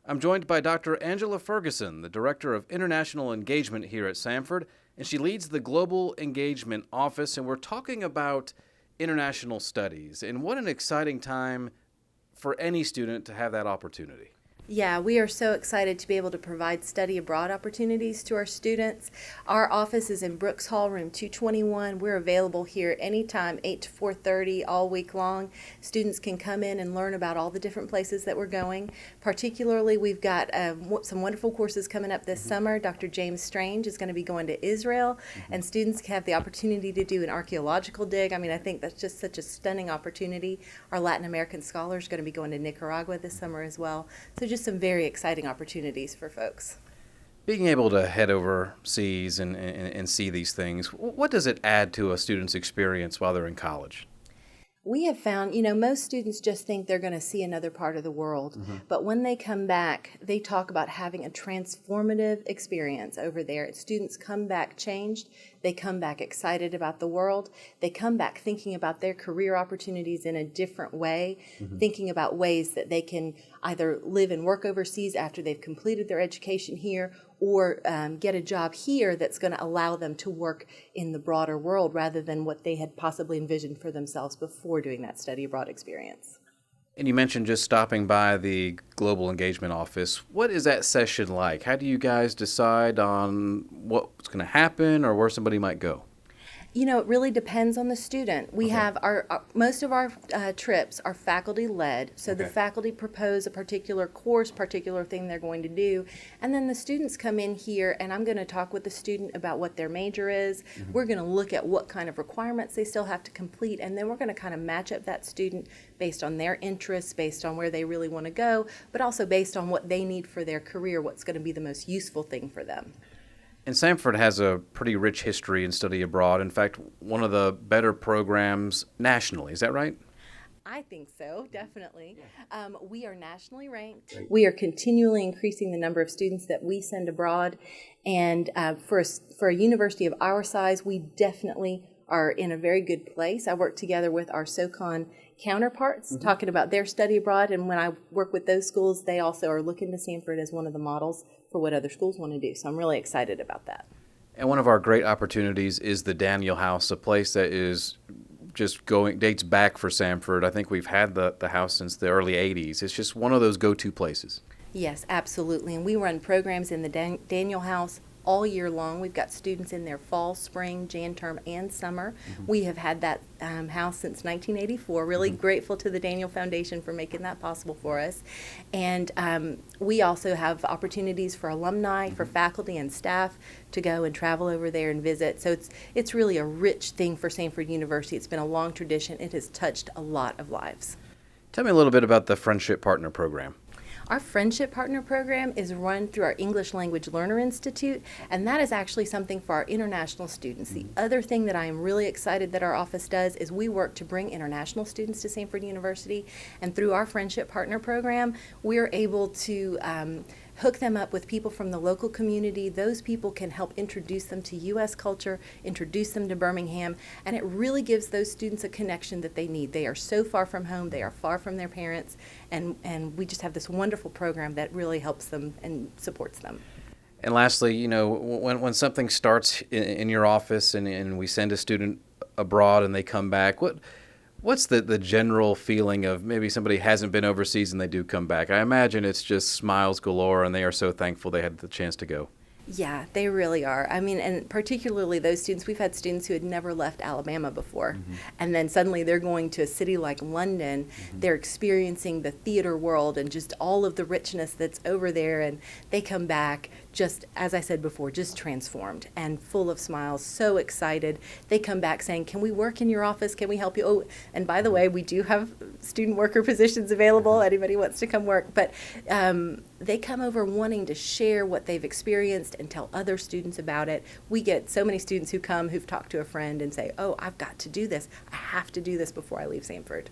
I'm joined by Dr. Angela Ferguson, the Director of International Engagement here at Samford, and she leads the Global Engagement Office, and we're talking about international studies. And what an exciting time for any student to have that opportunity. Yeah, we are so excited to be able to provide study abroad opportunities to our students. Our office is in Brooks Hall, room 221. We're available here anytime, 8 to 4:30, all week long. Students can come in and learn about all the different places that we're going. Particularly, we've got some wonderful courses coming up this summer. Dr. James Strange is going to be going to Israel, and students have the opportunity to do an archaeological dig. I mean, I think that's just such a stunning opportunity. Our Latin American scholars are going to be going to Nicaragua this summer as well. So just some very exciting opportunities for folks. Being able to head overseas and see these things, what does it add to a student's experience while they're in college? We have found, most students just think they're going to see another part of the world. But when they come back, they talk about having a transformative experience over there. Students come back changed. They come back excited about the world. They come back thinking about their career opportunities in a different way, thinking about ways that they can either live and work overseas after they've completed their education here, or get a job here that's going to allow them to work in the broader world rather than what they had possibly envisioned for themselves before doing that study abroad experience. And you mentioned just stopping by the Global Engagement Office. What is that session like? How do you guys decide on what's going to happen or where somebody might go? It really depends on the student. We Okay. have most of our trips are faculty led, so the Okay. faculty propose a particular course, particular thing they're going to do, and then the students come in here, and I'm going to talk with the student about what their major is. We're going to look at what kind of requirements they still have to complete, and then we're going to kind of match up that student based on their interests, based on where they really want to go, but also based on what they need for their career, what's going to be the most useful thing for them. And Samford has a pretty rich history in study abroad. In fact, one of the better programs nationally. Is that right? I think so, definitely. We are nationally ranked. We are continually increasing the number of students that we send abroad. And for a university of our size, we definitely are in a very good place. I work together with our SoCon counterparts, talking about their study abroad. And when I work with those schools, they also are looking to Samford as one of the models for what other schools want to do. So I'm really excited about that. And one of our great opportunities is the Daniel House, a place that is just dates back for Samford. I think we've had the house since the early 80s. It's just one of those go-to places. Yes, absolutely. And we run programs in the Daniel House all year long. We've got students in their fall, spring, Jan term, and summer. We have had that house since 1984. Really grateful to the Daniel Foundation for making that possible for us. And we also have opportunities for alumni, for faculty and staff to go and travel over there and visit. So it's really a rich thing for Samford University. It's been a long tradition. It has touched a lot of lives. Tell me a little bit about the Friendship Partner Program. Our Friendship Partner Program is run through our English Language Learner Institute, and that is actually something for our international students. The other thing that I am really excited that our office does is we work to bring international students to Samford University, and through our Friendship Partner Program, we're able to hook them up with people from the local community. Those people can help introduce them to U.S. culture, introduce them to Birmingham, and it really gives those students a connection that they need. They are so far from home, they are far from their parents, and we just have this wonderful program that really helps them and supports them. And lastly, when something starts in your office and we send a student abroad and they come back, what's the general feeling of maybe somebody hasn't been overseas and they do come back? I imagine it's just smiles galore and they are so thankful they had the chance to go. Yeah, they really are. I mean, and particularly those students, we've had students who had never left Alabama before, and then suddenly they're going to a city like London. They're experiencing the theater world and just all of the richness that's over there, and they come back just, as I said before, just transformed and full of smiles, so excited. They come back saying, "Can we work in your office? Can we help you?" Oh, and by the way, we do have student worker positions available. Anybody wants to come work. But they come over wanting to share what they've experienced and tell other students about it. We get so many students who come who've talked to a friend and say, "Oh, I've got to do this. I have to do this before I leave Samford."